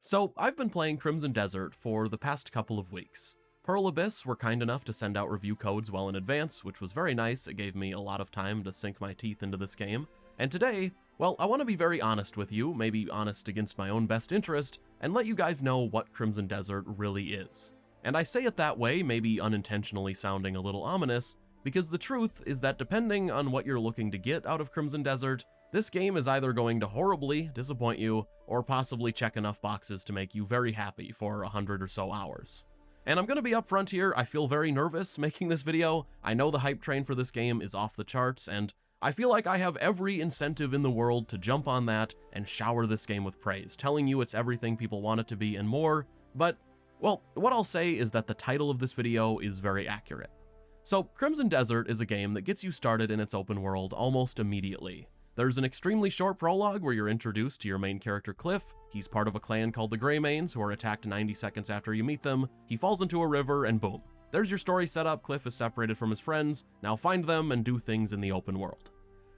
So, I've been playing Crimson Desert for the past couple of weeks. Pearl Abyss were kind enough to send out review codes well in advance, which was very nice. It gave me a lot of time to sink my teeth into this game. And today, well, I want to be very honest with you, maybe honest against my own best interest, and let you guys know what Crimson Desert really is. And I say it that way, maybe unintentionally sounding a little ominous, because the truth is that depending on what you're looking to get out of Crimson Desert, this game is either going to horribly disappoint you, or possibly check enough boxes to make you very happy for 100 or so hours. And I'm going to be upfront here, I feel very nervous making this video. I know the hype train for this game is off the charts, and I feel like I have every incentive in the world to jump on that and shower this game with praise, telling you it's everything people want it to be and more, but, well, what I'll say is that the title of this video is very accurate. So, Crimson Desert is a game that gets you started in its open world almost immediately. There's an extremely short prologue where you're introduced to your main character Cliff. He's part of a clan called the Greymanes, who are attacked 90 seconds after you meet them. He falls into a river and boom. There's your story set up. Cliff is separated from his friends. Now find them and do things in the open world.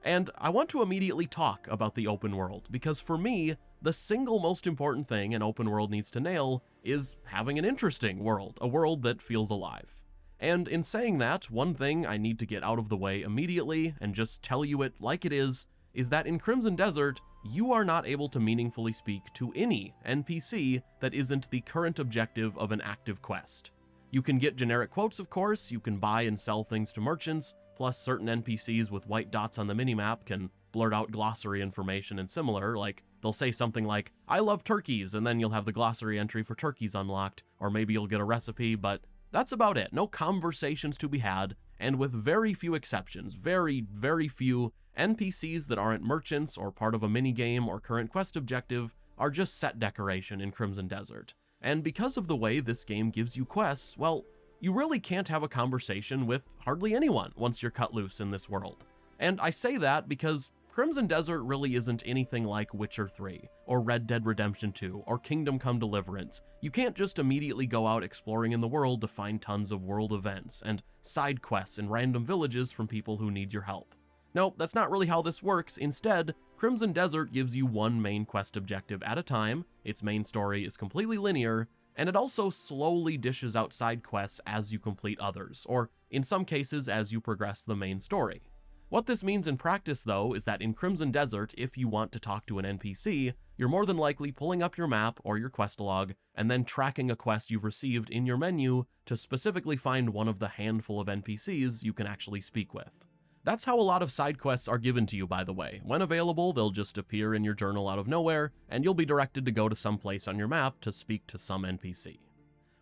And I want to immediately talk about the open world, because for me, the single most important thing an open world needs to nail is having an interesting world, a world that feels alive. And in saying that, one thing I need to get out of the way immediately and just tell you it like it is that in Crimson Desert, you are not able to meaningfully speak to any NPC that isn't the current objective of an active quest. You can get generic quotes, of course, you can buy and sell things to merchants, plus certain NPCs with white dots on the minimap can blurt out glossary information and similar, like they'll say something like, "I love turkeys," and then you'll have the glossary entry for turkeys unlocked, or maybe you'll get a recipe, but that's about it. No conversations to be had, and with very few exceptions, very, very few, NPCs that aren't merchants or part of a minigame or current quest objective are just set decoration in Crimson Desert. And because of the way this game gives you quests, well, you really can't have a conversation with hardly anyone once you're cut loose in this world. And I say that because Crimson Desert really isn't anything like Witcher 3, or Red Dead Redemption 2, or Kingdom Come Deliverance. You can't just immediately go out exploring in the world to find tons of world events and side quests in random villages from people who need your help. No, that's not really how this works. Instead, Crimson Desert gives you one main quest objective at a time, its main story is completely linear, and it also slowly dishes out side quests as you complete others, or in some cases as you progress the main story. What this means in practice, though, is that in Crimson Desert, if you want to talk to an NPC, you're more than likely pulling up your map or your quest log, and then tracking a quest you've received in your menu to specifically find one of the handful of NPCs you can actually speak with. That's how a lot of side quests are given to you, by the way. When available, they'll just appear in your journal out of nowhere, and you'll be directed to go to some place on your map to speak to some NPC.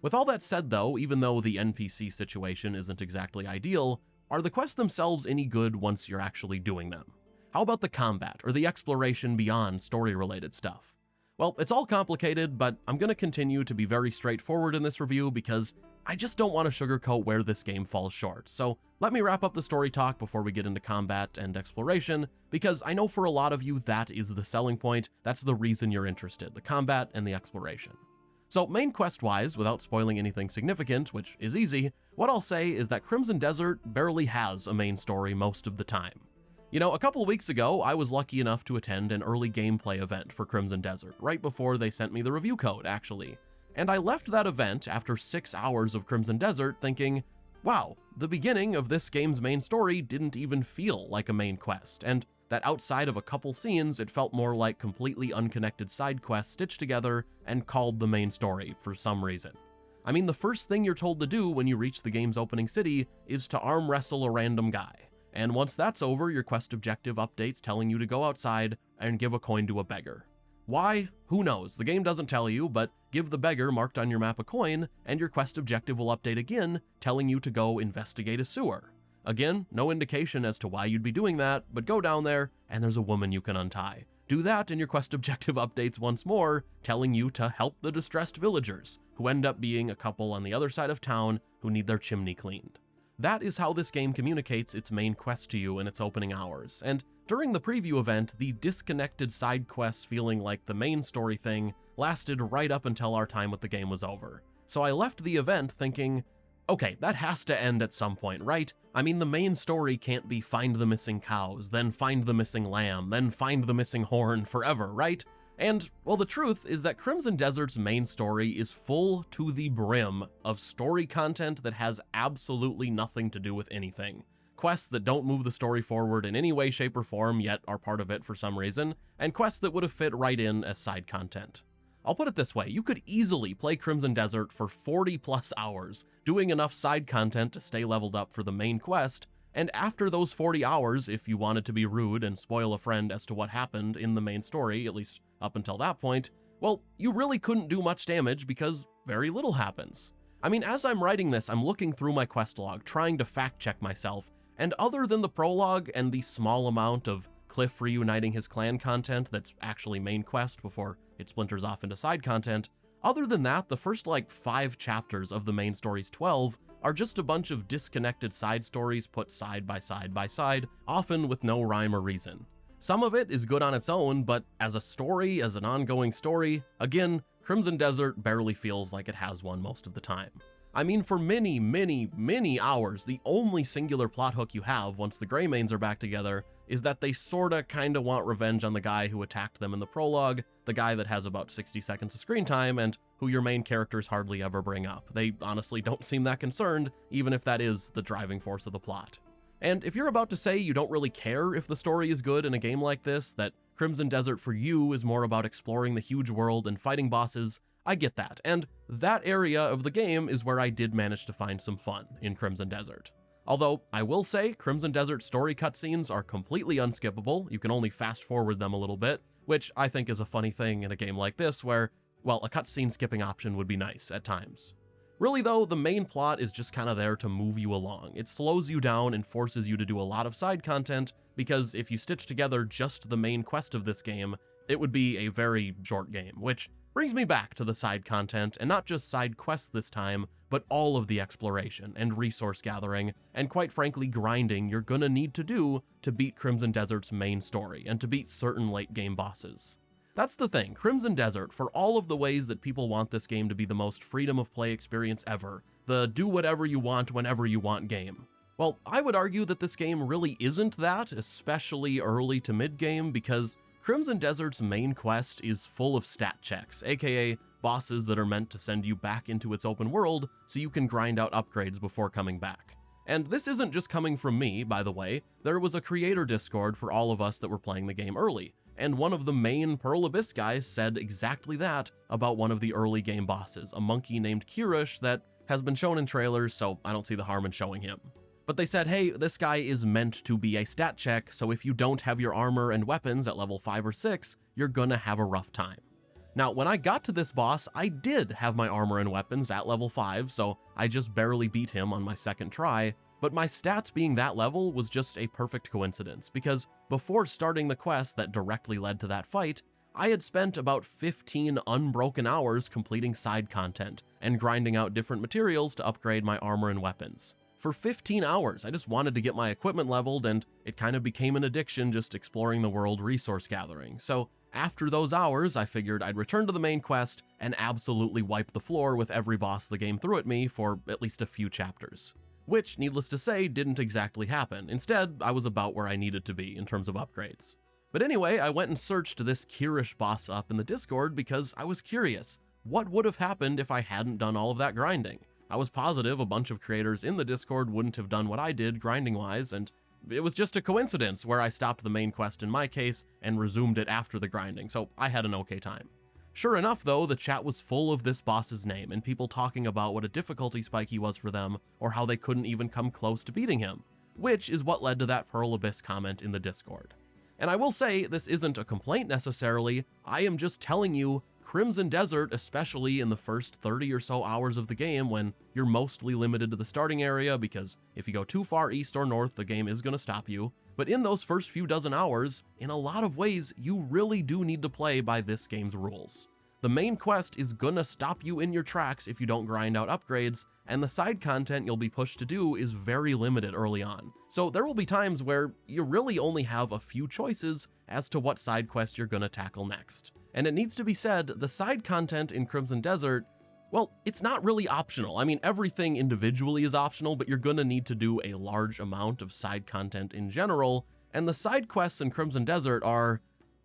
With all that said, though, even though the NPC situation isn't exactly ideal, are the quests themselves any good once you're actually doing them? How about the combat, or the exploration beyond story-related stuff? Well, it's all complicated, but I'm going to continue to be very straightforward in this review because I just don't want to sugarcoat where this game falls short. So let me wrap up the story talk before we get into combat and exploration, because I know for a lot of you that is the selling point, that's the reason you're interested, the combat and the exploration. So main quest-wise, without spoiling anything significant, which is easy, what I'll say is that Crimson Desert barely has a main story most of the time. You know, a couple of weeks ago, I was lucky enough to attend an early gameplay event for Crimson Desert, right before they sent me the review code, actually. And I left that event after 6 hours of Crimson Desert thinking, wow, the beginning of this game's main story didn't even feel like a main quest, and that outside of a couple scenes, it felt more like completely unconnected side quests stitched together and called the main story for some reason. I mean, the first thing you're told to do when you reach the game's opening city is to arm wrestle a random guy. And once that's over, your quest objective updates telling you to go outside and give a coin to a beggar. Why? Who knows? The game doesn't tell you, but give the beggar marked on your map a coin, and your quest objective will update again, telling you to go investigate a sewer. Again, no indication as to why you'd be doing that, but go down there, and there's a woman you can untie. Do that, and your quest objective updates once more, telling you to help the distressed villagers, who end up being a couple on the other side of town who need their chimney cleaned. That is how this game communicates its main quest to you in its opening hours, and during the preview event, the disconnected side quests feeling like the main story thing lasted right up until our time with the game was over. So I left the event thinking, okay, that has to end at some point, right? I mean, the main story can't be find the missing cows, then find the missing lamb, then find the missing horn forever, right? And, well, the truth is that Crimson Desert's main story is full to the brim of story content that has absolutely nothing to do with anything. Quests that don't move the story forward in any way, shape, or form, yet are part of it for some reason, and quests that would have fit right in as side content. I'll put it this way, you could easily play Crimson Desert for 40 plus hours, doing enough side content to stay leveled up for the main quest, and after those 40 hours, if you wanted to be rude and spoil a friend as to what happened in the main story, at least up until that point, well, you really couldn't do much damage because very little happens. I mean, as I'm writing this, I'm looking through my quest log, trying to fact check myself, and other than the prologue and the small amount of Cliff reuniting his clan content that's actually main quest before it splinters off into side content, other than that, the first 5 chapters of the main story's 12 are just a bunch of disconnected side stories put side by side, often with no rhyme or reason. Some of it is good on its own, but as a story, as an ongoing story, again, Crimson Desert barely feels like it has one most of the time. I mean, for many hours, the only singular plot hook you have once the Greymanes are back together is that they sorta kinda want revenge on the guy who attacked them in the prologue, the guy that has about 60 seconds of screen time and who your main characters hardly ever bring up. They honestly don't seem that concerned, even if that is the driving force of the plot. And if you're about to say you don't really care if the story is good in a game like this, that Crimson Desert for you is more about exploring the huge world and fighting bosses, I get that, and that area of the game is where I did manage to find some fun in Crimson Desert. Although, I will say, Crimson Desert story cutscenes are completely unskippable, you can only fast forward them a little bit, which I think is a funny thing in a game like this where, well, a cutscene skipping option would be nice at times. Really though, the main plot is just kinda there to move you along. It slows you down and forces you to do a lot of side content, because if you stitch together just the main quest of this game, it would be a very short game, which brings me back to the side content, and not just side quests this time, but all of the exploration and resource gathering, and quite frankly grinding you're gonna need to do to beat Crimson Desert's main story, and to beat certain late game bosses. That's the thing, Crimson Desert, for all of the ways that people want this game to be the most freedom of play experience ever, the do whatever you want whenever you want game. Well, I would argue that this game really isn't that, especially early to mid-game, because Crimson Desert's main quest is full of stat checks, aka bosses that are meant to send you back into its open world so you can grind out upgrades before coming back. And this isn't just coming from me, by the way, there was a creator Discord for all of us that were playing the game early, and one of the main Pearl Abyss guys said exactly that about one of the early game bosses, a monkey named Kirish that has been shown in trailers, so I don't see the harm in showing him. But they said, hey, this guy is meant to be a stat check, so if you don't have your armor and weapons at level 5 or 6, you're gonna have a rough time. Now, when I got to this boss, I did have my armor and weapons at level 5, so I just barely beat him on my second try, but my stats being that level was just a perfect coincidence, because before starting the quest that directly led to that fight, I had spent about 15 unbroken hours completing side content and grinding out different materials to upgrade my armor and weapons. For 15 hours, I just wanted to get my equipment leveled, and it kind of became an addiction just exploring the world resource gathering. So after those hours, I figured I'd return to the main quest and absolutely wipe the floor with every boss the game threw at me for at least a few chapters. Which, needless to say, didn't exactly happen. Instead, I was about where I needed to be in terms of upgrades. But anyway, I went and searched this Kirish boss up in the Discord because I was curious. What would have happened if I hadn't done all of that grinding? I was positive a bunch of creators in the Discord wouldn't have done what I did grinding-wise, and it was just a coincidence where I stopped the main quest in my case and resumed it after the grinding, so I had an okay time. Sure enough though, the chat was full of this boss's name and people talking about what a difficulty spike he was for them, or how they couldn't even come close to beating him, which is what led to that Pearl Abyss comment in the Discord. And I will say, this isn't a complaint necessarily, I am just telling you, Crimson Desert, especially in the first 30 or so hours of the game when you're mostly limited to the starting area, because if you go too far east or north, the game is going to stop you. But in those first few dozen hours, in a lot of ways, you really do need to play by this game's rules. The main quest is gonna stop you in your tracks if you don't grind out upgrades, and the side content you'll be pushed to do is very limited early on. So there will be times where you really only have a few choices as to what side quest you're gonna tackle next. And it needs to be said, the side content in Crimson Desert, well, it's not really optional. I mean, everything individually is optional, but you're gonna need to do a large amount of side content in general, and the side quests in Crimson Desert are,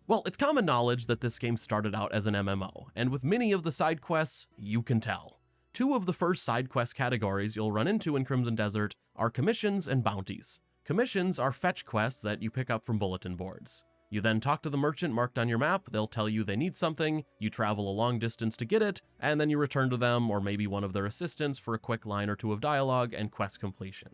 Well, it's common knowledge that this game started out as an MMO, and with many of the side quests, you can tell. Two of the first side quest categories you'll run into in Crimson Desert are commissions and bounties. Commissions are fetch quests that you pick up from bulletin boards. You then talk to the merchant marked on your map, they'll tell you they need something, you travel a long distance to get it, and then you return to them or maybe one of their assistants for a quick line or two of dialogue and quest completion.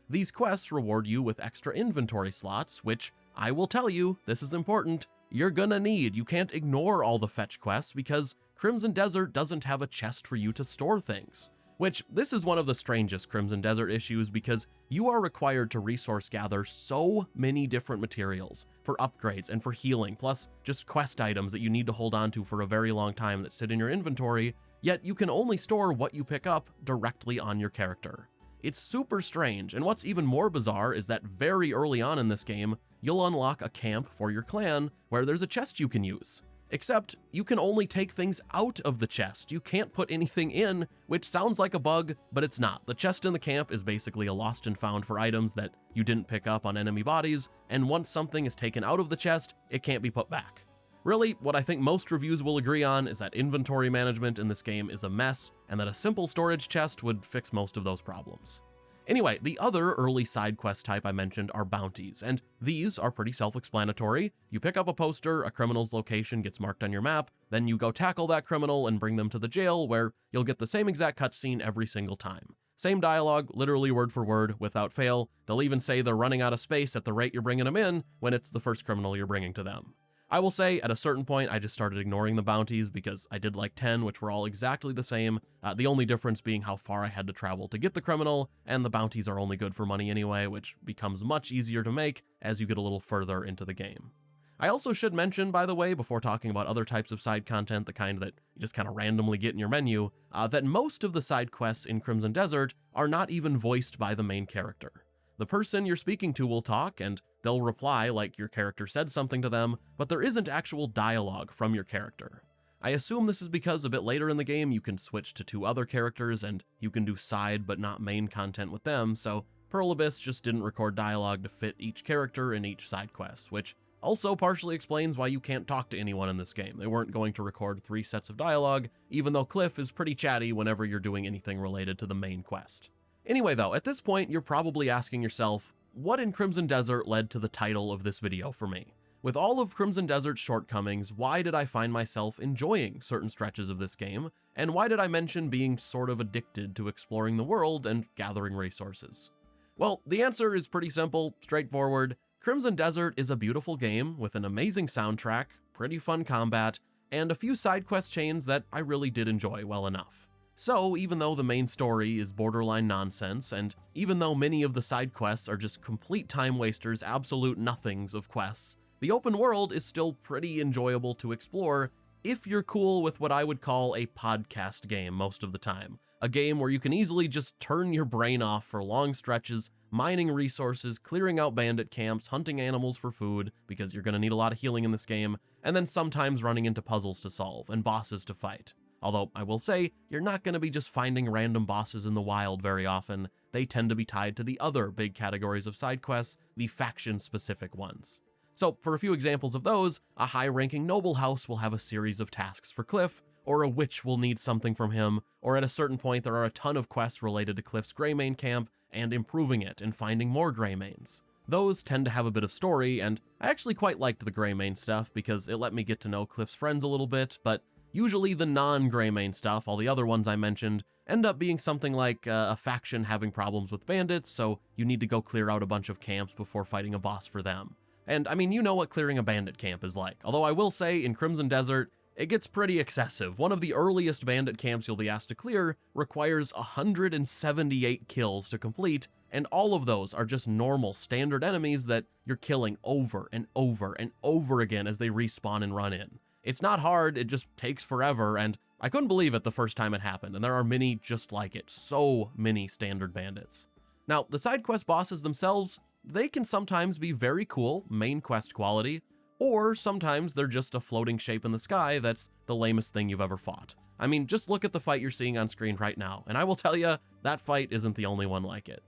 These quests reward you with extra inventory slots, which, I will tell you, this is important, you're gonna need. You can't ignore all the fetch quests because Crimson Desert doesn't have a chest for you to store things. Which, this is one of the strangest Crimson Desert issues because you are required to resource gather so many different materials for upgrades and for healing, plus just quest items that you need to hold on to for a very long time that sit in your inventory, yet you can only store what you pick up directly on your character. It's super strange, and what's even more bizarre is that very early on in this game, you'll unlock a camp for your clan where there's a chest you can use. Except, you can only take things out of the chest. You can't put anything in, which sounds like a bug, but it's not. The chest in the camp is basically a lost and found for items that you didn't pick up on enemy bodies, and once something is taken out of the chest, it can't be put back. Really, what I think most reviews will agree on is that inventory management in this game is a mess, and that a simple storage chest would fix most of those problems. Anyway, the other early side quest type I mentioned are bounties, and these are pretty self-explanatory. You pick up a poster, a criminal's location gets marked on your map, then you go tackle that criminal and bring them to the jail where you'll get the same exact cutscene every single time. Same dialogue, literally word for word, without fail. They'll even say they're running out of space at the rate you're bringing them in when it's the first criminal you're bringing to them. I will say, at a certain point, I just started ignoring the bounties because I did like 10, which were all exactly the same, the only difference being how far I had to travel to get the criminal, and the bounties are only good for money anyway, which becomes much easier to make as you get a little further into the game. I also should mention, by the way, before talking about other types of side content, the kind that you just kind of randomly get in your menu, that most of the side quests in Crimson Desert are not even voiced by the main character. The person you're speaking to will talk, and they'll reply like your character said something to them, but there isn't actual dialogue from your character. I assume this is because a bit later in the game you can switch to two other characters and you can do side but not main content with them, so Pearl Abyss just didn't record dialogue to fit each character in each side quest, which also partially explains why you can't talk to anyone in this game. They weren't going to record 3 sets of dialogue, even though Cliff is pretty chatty whenever you're doing anything related to the main quest. Anyway though, at this point you're probably asking yourself, what in Crimson Desert led to the title of this video for me? With all of Crimson Desert's shortcomings, why did I find myself enjoying certain stretches of this game? And why did I mention being sort of addicted to exploring the world and gathering resources? Well, the answer is pretty simple, straightforward. Crimson Desert is a beautiful game with an amazing soundtrack, pretty fun combat, and a few side quest chains that I really did enjoy well enough. So, even though the main story is borderline nonsense, and even though many of the side quests are just complete time wasters, absolute nothings of quests, the open world is still pretty enjoyable to explore if you're cool with what I would call a podcast game most of the time. A game where you can easily just turn your brain off for long stretches, mining resources, clearing out bandit camps, hunting animals for food, because you're going to need a lot of healing in this game, and then sometimes running into puzzles to solve and bosses to fight. Although, I will say, you're not going to be just finding random bosses in the wild very often. They tend to be tied to the other big categories of side quests, the faction-specific ones. So, for a few examples of those, a high-ranking noble house will have a series of tasks for Cliff, or a witch will need something from him, or at a certain point there are a ton of quests related to Cliff's Greymane camp and improving it and finding more Greymanes. Those tend to have a bit of story, and I actually quite liked the Greymane stuff because it let me get to know Cliff's friends a little bit, but usually the non-Greymane stuff, all the other ones I mentioned, end up being something like a faction having problems with bandits, so you need to go clear out a bunch of camps before fighting a boss for them. And I mean, you know what clearing a bandit camp is like, although I will say in Crimson Desert, it gets pretty excessive. One of the earliest bandit camps you'll be asked to clear requires 178 kills to complete, and all of those are just normal, standard enemies that you're killing over and over and over again as they respawn and run in. It's not hard, it just takes forever, and I couldn't believe it the first time it happened, and there are many just like it, so many standard bandits. Now, the side quest bosses themselves, they can sometimes be very cool, main quest quality, or sometimes they're just a floating shape in the sky that's the lamest thing you've ever fought. I mean, just look at the fight you're seeing on screen right now, and I will tell you, that fight isn't the only one like it.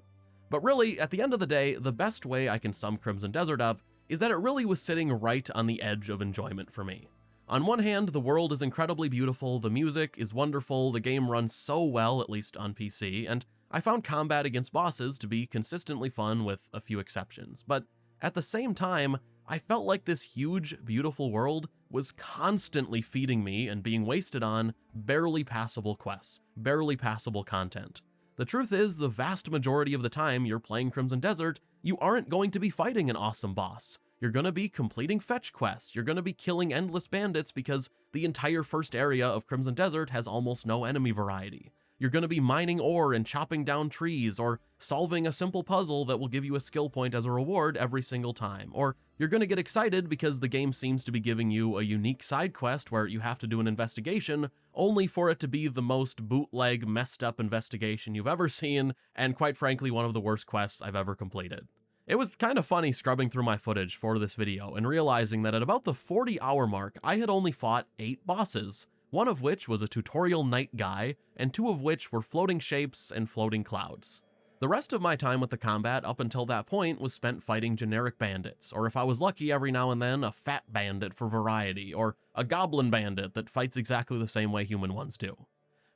But really, at the end of the day, the best way I can sum Crimson Desert up is that it really was sitting right on the edge of enjoyment for me. On one hand, the world is incredibly beautiful, the music is wonderful, the game runs so well, at least on PC, and I found combat against bosses to be consistently fun with a few exceptions. But at the same time, I felt like this huge, beautiful world was constantly feeding me and being wasted on barely passable quests, barely passable content. The truth is, the vast majority of the time you're playing Crimson Desert, you aren't going to be fighting an awesome boss. You're going to be completing fetch quests, you're going to be killing endless bandits because the entire first area of Crimson Desert has almost no enemy variety. You're going to be mining ore and chopping down trees, or solving a simple puzzle that will give you a skill point as a reward every single time. Or you're going to get excited because the game seems to be giving you a unique side quest where you have to do an investigation, only for it to be the most bootleg, messed up investigation you've ever seen, and quite frankly, one of the worst quests I've ever completed. It was kind of funny scrubbing through my footage for this video and realizing that at about the 40-hour mark, I had only fought 8 bosses. One of which was a tutorial night guy, and 2 of which were floating shapes and floating clouds. The rest of my time with the combat up until that point was spent fighting generic bandits, or if I was lucky every now and then, a fat bandit for variety, or a goblin bandit that fights exactly the same way human ones do.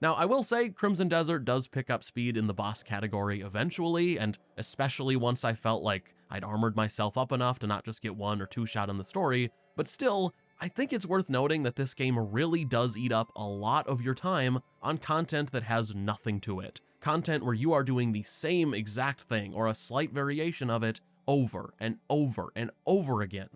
Now, I will say Crimson Desert does pick up speed in the boss category eventually, and especially once I felt like I'd armored myself up enough to not just get 1 or 2 shot in the story, but still, I think it's worth noting that this game really does eat up a lot of your time on content that has nothing to it. Content where you are doing the same exact thing or a slight variation of it over and over and over again.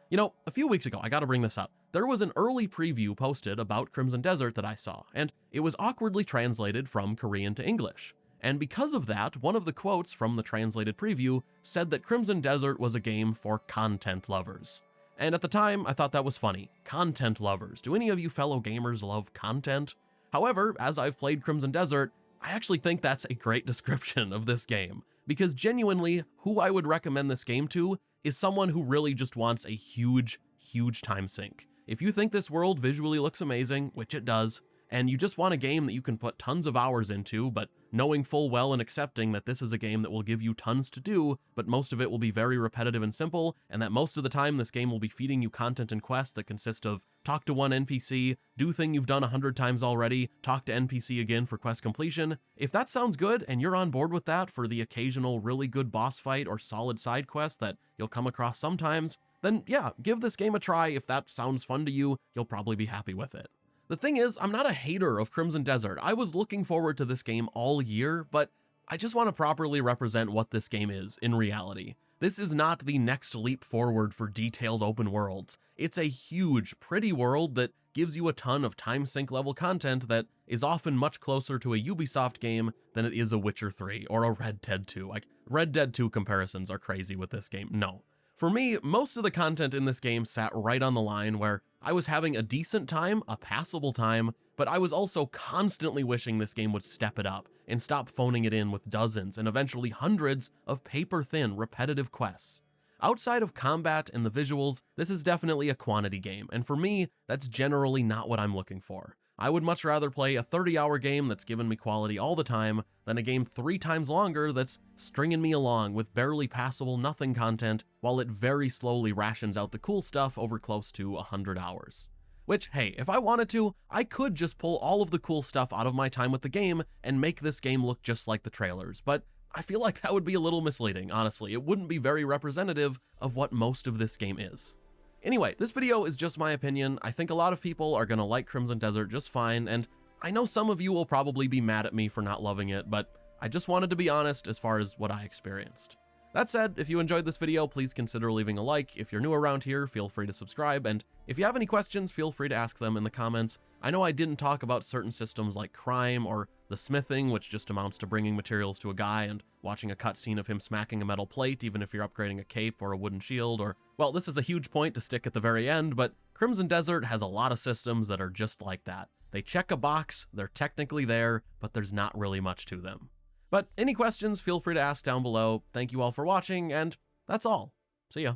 You know, a few weeks ago, I gotta bring this up, there was an early preview posted about Crimson Desert that I saw, and it was awkwardly translated from Korean to English. And because of that, one of the quotes from the translated preview said that Crimson Desert was a game for content lovers. And at the time, I thought that was funny. Content lovers. Do any of you fellow gamers love content? However, as I've played Crimson Desert, I actually think that's a great description of this game. Because genuinely, who I would recommend this game to is someone who really just wants a huge, huge time sink. If you think this world visually looks amazing, which it does, and you just want a game that you can put tons of hours into, but knowing full well and accepting that this is a game that will give you tons to do, but most of it will be very repetitive and simple, and that most of the time this game will be feeding you content and quests that consist of talk to one NPC, do thing you've done 100 times already, talk to NPC again for quest completion. If that sounds good and you're on board with that for the occasional really good boss fight or solid side quest that you'll come across sometimes, then yeah, give this game a try. If that sounds fun to you, you'll probably be happy with it. The thing is, I'm not a hater of Crimson Desert. I was looking forward to this game all year, but I just want to properly represent what this game is in reality. This is not the next leap forward for detailed open worlds. It's a huge, pretty world that gives you a ton of time sink level content that is often much closer to a Ubisoft game than it is a Witcher 3 or a Red Dead 2. Like, Red Dead 2 comparisons are crazy with this game. No. For me, most of the content in this game sat right on the line where I was having a decent time, a passable time, but I was also constantly wishing this game would step it up and stop phoning it in with dozens and eventually hundreds of paper-thin, repetitive quests. Outside of combat and the visuals, this is definitely a quantity game, and for me, that's generally not what I'm looking for. I would much rather play a 30-hour game that's given me quality all the time than a game 3 times longer that's stringing me along with barely passable nothing content while it very slowly rations out the cool stuff over close to 100 hours. Which, hey, if I wanted to, I could just pull all of the cool stuff out of my time with the game and make this game look just like the trailers, but I feel like that would be a little misleading, honestly. It wouldn't be very representative of what most of this game is. Anyway, this video is just my opinion. I think a lot of people are gonna like Crimson Desert just fine, and I know some of you will probably be mad at me for not loving it, but I just wanted to be honest as far as what I experienced. That said, if you enjoyed this video, please consider leaving a like. If you're new around here, feel free to subscribe, and if you have any questions, feel free to ask them in the comments. I know I didn't talk about certain systems like crime or the smithing, which just amounts to bringing materials to a guy and watching a cutscene of him smacking a metal plate, even if you're upgrading a cape or a wooden shield, or, well, this is a huge point to stick at the very end, but Crimson Desert has a lot of systems that are just like that. They check a box, they're technically there, but there's not really much to them. But any questions, feel free to ask down below. Thank you all for watching, and that's all. See ya.